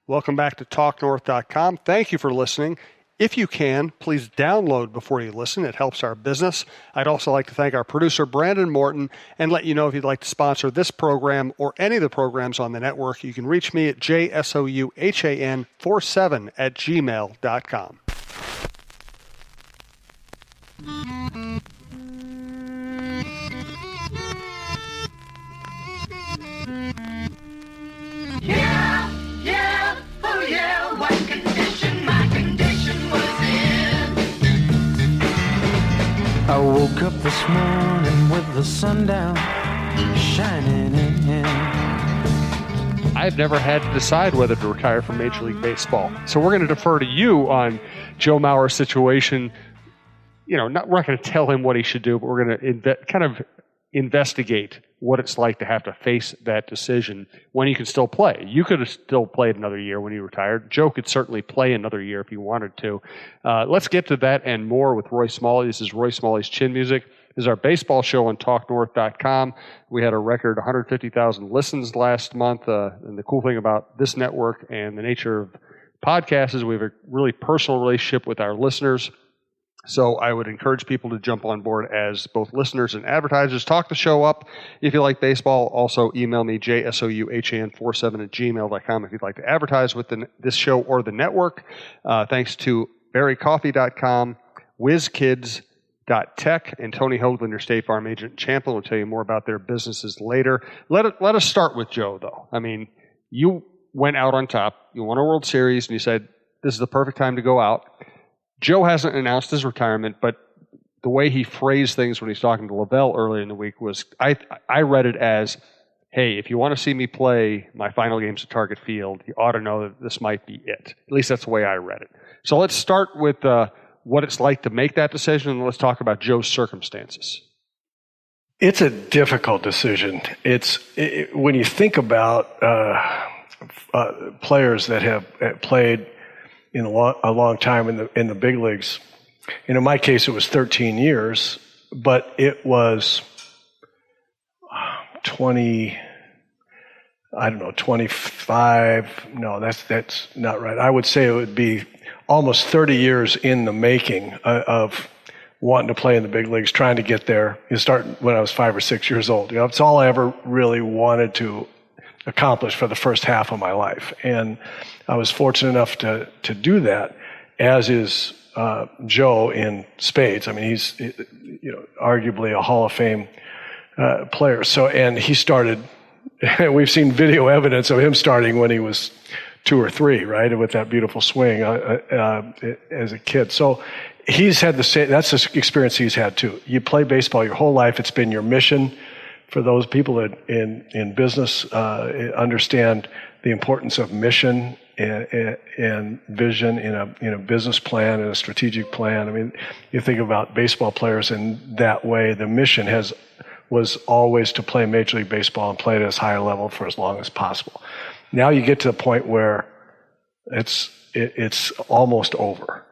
Welcome back to talknorth.com. Thank you for listening. If you can, please download before you listen. It helps our business. I'd also like to thank our producer, Brandon Morton, and let you know if you'd like to sponsor this program or any of the programs on the network, you can reach me at jsouhan47@gmail.com. Yeah, yeah, oh yeah, what condition my condition was in. I woke up this morning with the sun down, shining in. I've never had to decide whether to retire from Major League Baseball. So we're going to defer to you on Joe Mauer's situation. We're not going to tell him what he should do, but we're going to kind of investigate what it's like to have to face that decision when you can still play. You could have still played another year when you retired. Joe could certainly play another year if he wanted to. Let's get to that and more with Roy Smalley. This is Roy Smalley's Chin Music. This is our baseball show on talknorth.com. We had a record 150,000 listens last month. And the cool thing about this network and the nature of podcasts is we have a really personal relationship with our listeners. So I would encourage people to jump on board as both listeners and advertisers. Talk the show up if you like baseball. Also email me, jsouhan47@gmail.com if you'd like to advertise with this show or the network. Thanks to berrycoffee.com, Whizkids.tech, and Tony Hoaglund, your State Farm agent in Champlin. We'll tell you more about their businesses later. Let us start with Joe, though. I mean, you went out on top. You won a World Series, and you said, this is the perfect time to go out. Joe hasn't announced his retirement, but the way he phrased things when he's talking to Lavelle earlier in the week was, I read it as, hey, if you want to see me play my final games at Target Field, you ought to know that this might be it. At least that's the way I read it. So let's start with what it's like to make that decision, and let's talk about Joe's circumstances. It's a difficult decision. When you think about players that have played in a long time in the big leagues. And in my case, it was 13 years, but it was 25. No, that's not right. I would say it would be almost 30 years in the making of wanting to play in the big leagues, trying to get there. You start when I was 5 or 6 years old. It's all I ever really wanted to accomplish for the first half of my life. And I was fortunate enough to do that, as is Joe in spades. I mean, he's arguably a Hall of Fame player. So, and he started. We've seen video evidence of him starting when he was 2 or 3, right, with that beautiful swing as a kid. So he's had the same. That's the experience he's had too. You play baseball your whole life. It's been your mission. For those people in business, understand the importance of mission and vision in a business plan and a strategic plan. I mean, you think about baseball players in that way. The mission was always to play Major League Baseball and play at as high a level for as long as possible. Now you get to the point where it's almost over.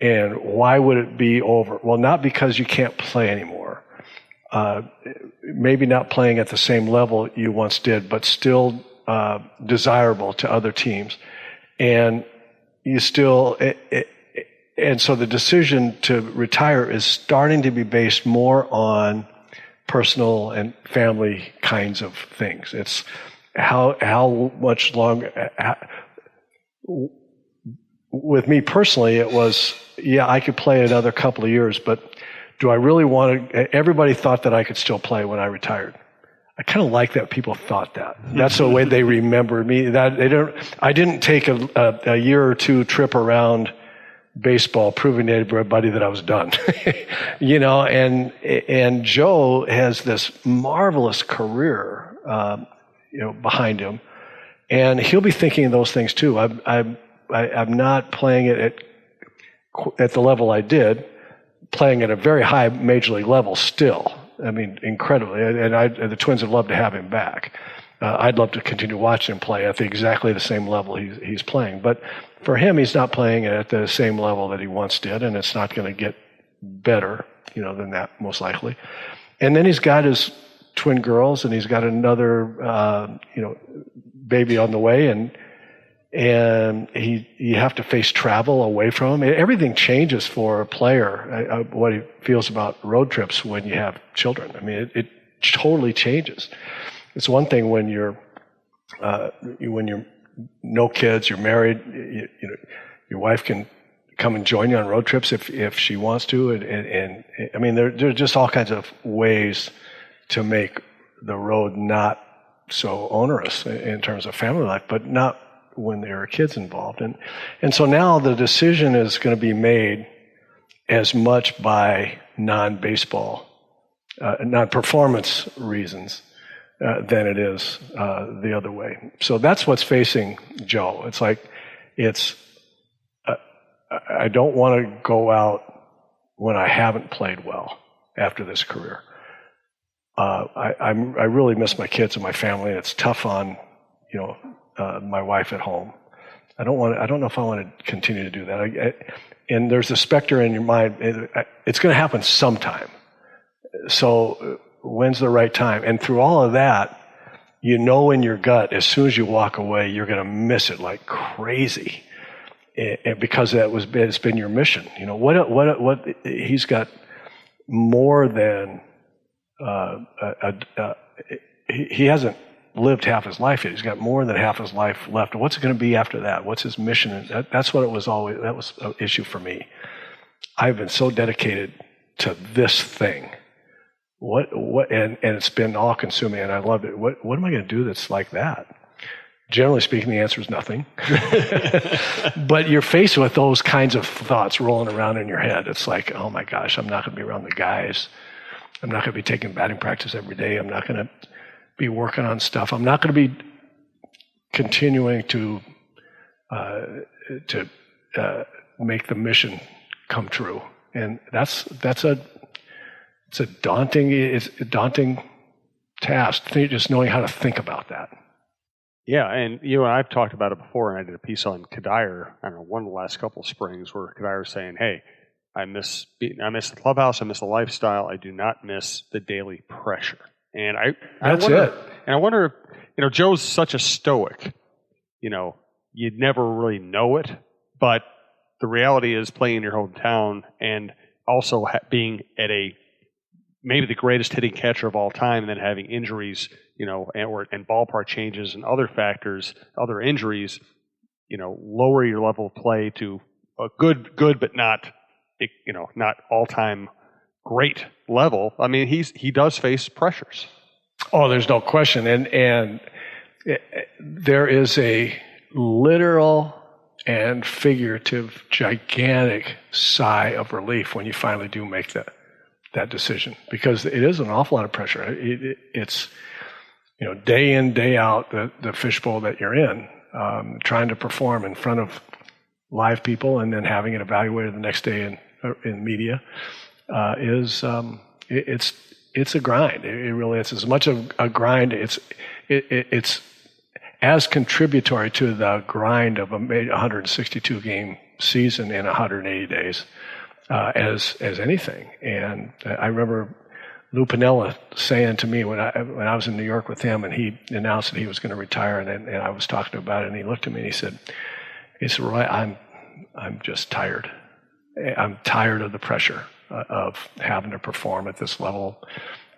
And why would it be over? Well, not because you can't play anymore. Maybe not playing at the same level you once did, but still desirable to other teams. And you still, and so the decision to retire is starting to be based more on personal and family kinds of things. It's how much longer. With me personally, it was, I could play another couple of years, but do I really want to? Everybody thought that I could still play when I retired. I kind of like that people thought that. That's the way they remembered me. I didn't take a year or two trip around baseball proving to everybody that I was done. And Joe has this marvelous career, behind him, and he'll be thinking of those things too. I'm not playing it at the level I did, playing at a very high major league level still. I mean, incredibly. And the Twins would love to have him back. I'd love to continue watching him play at exactly the same level he's playing. But for him, he's not playing at the same level that he once did, and it's not going to get better, than that, most likely. And then he's got his twin girls, and he's got another, baby on the way, and and you have to face travel away from him. Everything changes for a player, what he feels about road trips when you have children. I mean, it totally changes. It's one thing when you're no kids, you're married, your wife can come and join you on road trips if she wants to, and I mean, there are just all kinds of ways to make the road not so onerous in terms of family life, but not when there are kids involved. And so now the decision is going to be made as much by non-baseball, non-performance reasons than it is the other way. So that's what's facing Joe. It's like, I don't want to go out when I haven't played well after this career. I really miss my kids and my family, and it's tough on, my wife at home. I don't know if I want to continue to do that. And there's a specter in your mind. It's going to happen sometime. So when's the right time? And through all of that, in your gut, as soon as you walk away, you're going to miss it like crazy. And because it's been your mission. What he's got more than he hasn't lived half his life yet. He's got more than half his life left. What's it going to be after that? What's his mission? That's what it was always. That was an issue for me. I've been so dedicated to this thing. And it's been all consuming, and I loved it. What am I going to do that's like that? Generally speaking, the answer is nothing. But you're faced with those kinds of thoughts rolling around in your head. It's like, oh my gosh, I'm not going to be around the guys. I'm not going to be taking batting practice every day. I'm not going to be working on stuff. I'm not going to be continuing to make the mission come true. And it's a daunting task. Just knowing how to think about that. Yeah, and I've talked about it before, and I did a piece on Kadire, I don't know, one of the last couple of springs, where Kadire was saying, hey, I miss the clubhouse, I miss the lifestyle, I do not miss the daily pressure. And I wonder, Joe's such a stoic, you'd never really know it, but the reality is playing in your hometown and also being at maybe the greatest hitting catcher of all time, and then having injuries, and ballpark changes and other factors, other injuries, lower your level of play to a good, but not all-time great level. I mean, he does face pressures. Oh, there's no question, and there is a literal and figurative, gigantic sigh of relief when you finally do make that decision, because it is an awful lot of pressure. It's day in, day out, the fishbowl that you're in, trying to perform in front of live people and then having it evaluated the next day in media it's a grind. It really is as much of a grind. It's as contributory to the grind of a 162 game season in 180 days as anything. And I remember Lou Piniella saying to me when I was in New York with him, and he announced that he was going to retire, and I was talking to him about it, and he looked at me and he said, Roy, I'm just tired. I'm tired of the pressure of having to perform at this level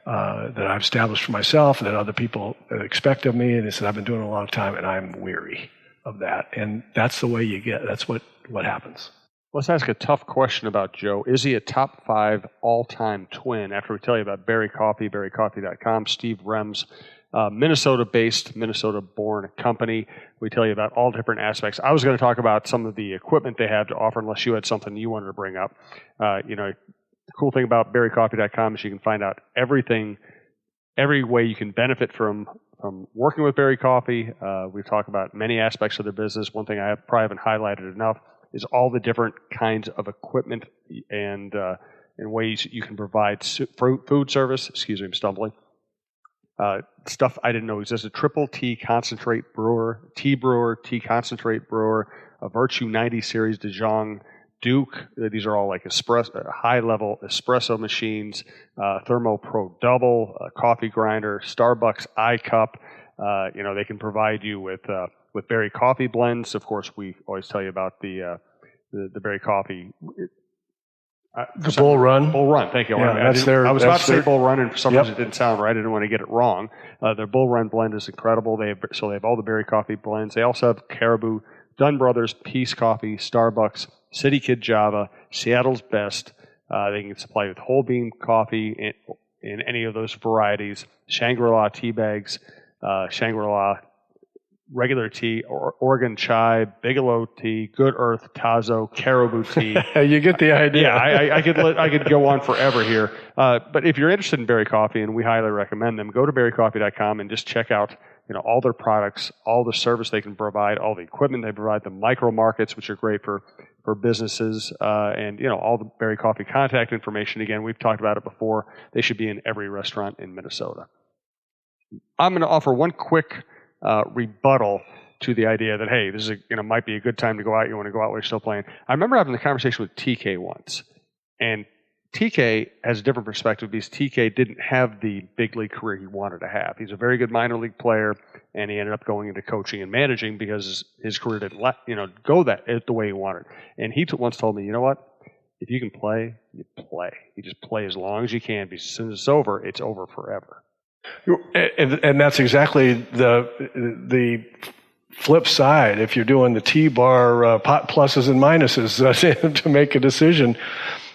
that I've established for myself, that other people expect of me. And he said, I've been doing it a long time, and I'm weary of that. And that's the way that's what happens. Let's ask a tough question about Joe. Is he a top 5 all-time twin? After we tell you about Berry Coffee, berrycoffee.com, Steve Rems, Minnesota-based, Minnesota-born company. We tell you about all different aspects. I was going to talk about some of the equipment they have to offer, unless you had something you wanted to bring up. The cool thing about berrycoffee.com is you can find out everything, every way you can benefit from working with Berry Coffee. We talk about many aspects of their business. One thing I probably haven't highlighted enough is all the different kinds of equipment and ways you can provide food service. Excuse me, I'm stumbling. Stuff I didn't know existed. Triple T concentrate brewer, tea concentrate brewer, a Virtue 90 series DeJong Duke. These are all like high-level espresso machines. Thermo Pro Double, a coffee grinder, Starbucks iCup. They can provide you with with berry coffee blends. Of course, we always tell you about the berry coffee. The Bull Run. Bull Run, thank you. Yeah, I was about to say their- Bull Run, and for some reason Yep. it didn't sound right. I didn't want to get it wrong. Their Bull Run blend is incredible. They have all the berry coffee blends. They also have Caribou, Dunn Brothers, Peace Coffee, Starbucks, City Kid Java, Seattle's Best. They can supply with whole bean coffee in any of those varieties. Shangri-La tea bags, Shangri-La regular tea, Oregon chai, Bigelow tea, Good Earth, Tazo, Caribou tea. You get the idea. Yeah, I could go on forever here. But if you're interested in berry coffee, and we highly recommend them, go to berrycoffee.com and just check out all their products, all the service they can provide, all the equipment they provide, the micro markets, which are great for businesses, and all the berry coffee contact information. Again, we've talked about it before. They should be in every restaurant in Minnesota. I'm going to offer one quick rebuttal to the idea that, hey, this is might be a good time to go out. You want to go out while you're still playing. I remember having the conversation with TK once, and TK has a different perspective because TK didn't have the big league career he wanted to have. He's a very good minor league player, and he ended up going into coaching and managing because his career didn't go the way he wanted. And he once told me, you know what? If you can play, you play. You just play as long as you can, because as soon as it's over forever. And that's exactly the flip side. If you're doing the T-bar pluses and minuses to make a decision,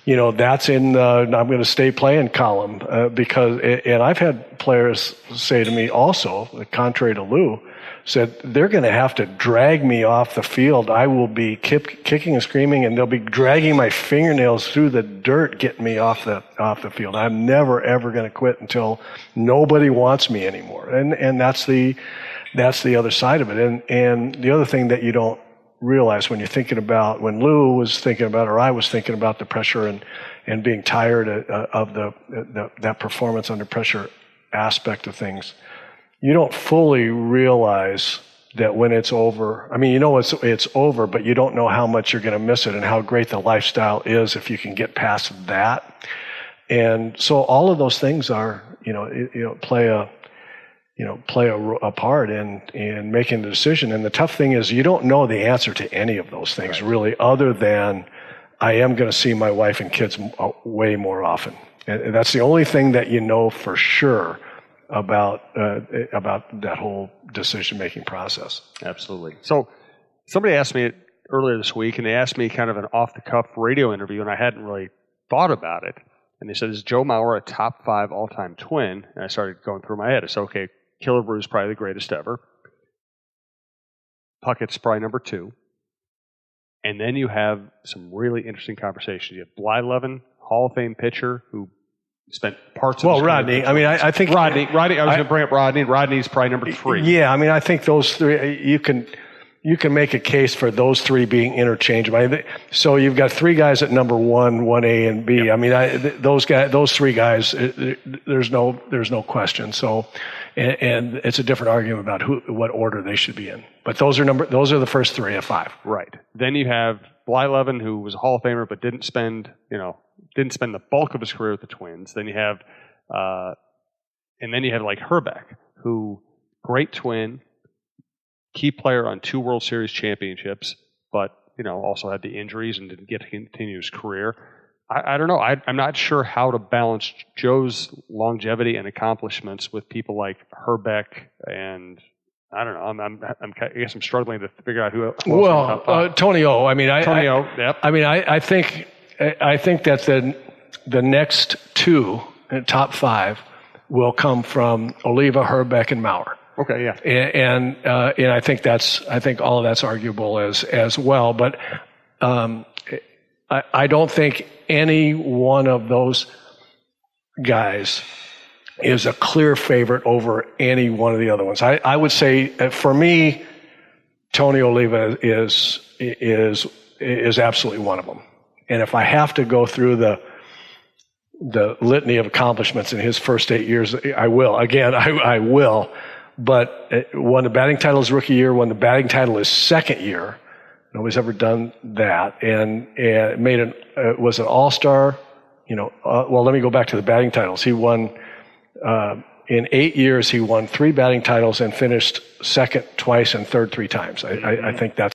that's in the I'm going to stay playing column because, and I've had players say to me also, contrary to Lou, said they're going to have to drag me off the field. I will be kicking and screaming, and they'll be dragging my fingernails through the dirt, getting me off the field. I'm never ever going to quit until nobody wants me anymore. And that's the other side of it. And the other thing that you don't realize when you're thinking about, when Lou was thinking about, or I was thinking about the pressure and being tired of that performance under pressure aspect of things, you don't fully realize that when it's over, it's over, but you don't know how much you're going to miss it and how great the lifestyle is if you can get past that. And so all of those things are, play a part in making the decision. And the tough thing is you don't know the answer to any of those things really, other than I am going to see my wife and kids way more often. And that's the only thing that you know for sure about that whole decision-making process. Absolutely. So somebody asked me earlier this week, and they asked me kind of an off-the-cuff radio interview, and I hadn't really thought about it. And they said, is Joe Mauer a top 5 all-time twin? And I started going through my head. I said, okay, Killebrew is probably the greatest ever. Puckett's probably number 2. And then you have some really interesting conversations. You have Blyleven, Hall of Fame pitcher, who spent parts of his career. Rodney. I think Rodney. I was going to bring up Rodney. Rodney's probably number 3. Yeah, I think those 3 you can make a case for those 3 being interchangeable. So you've got 3 guys at number 1, 1A and B. Yep. Those 3 guys, there's no question. So, and it's a different argument about what order they should be in. But those are the first 3 of 5. Right. Then you have Blyleven, who was a Hall of Famer, but didn't spend the bulk of his career with the Twins. Then you have, like Herbeck, who great twin, key player on 2 World Series championships, but also had the injuries and didn't get to continue his career. I don't know. I'm not sure how to balance Joe's longevity and accomplishments with people like Herbeck, and I don't know. I guess I'm struggling to figure out who. Tony O. Tony O. Yep. I think that the next 2 top 5 will come from Oliva, Herbeck, and Mauer. Okay, yeah, and I think all of that's arguable as well. But I don't think any one of those guys is a clear favorite over any one of the other ones. I would say for me, Tony Oliva is absolutely one of them. And if I have to go through the litany of accomplishments in his first 8 years, I will. Again, I will. But won the batting title his rookie year, won the batting title his second year. Nobody's ever done that. And was an all-star. Well, let me go back to the batting titles. He won in 8 years, he won 3 batting titles and finished second twice and third 3 times. I think that's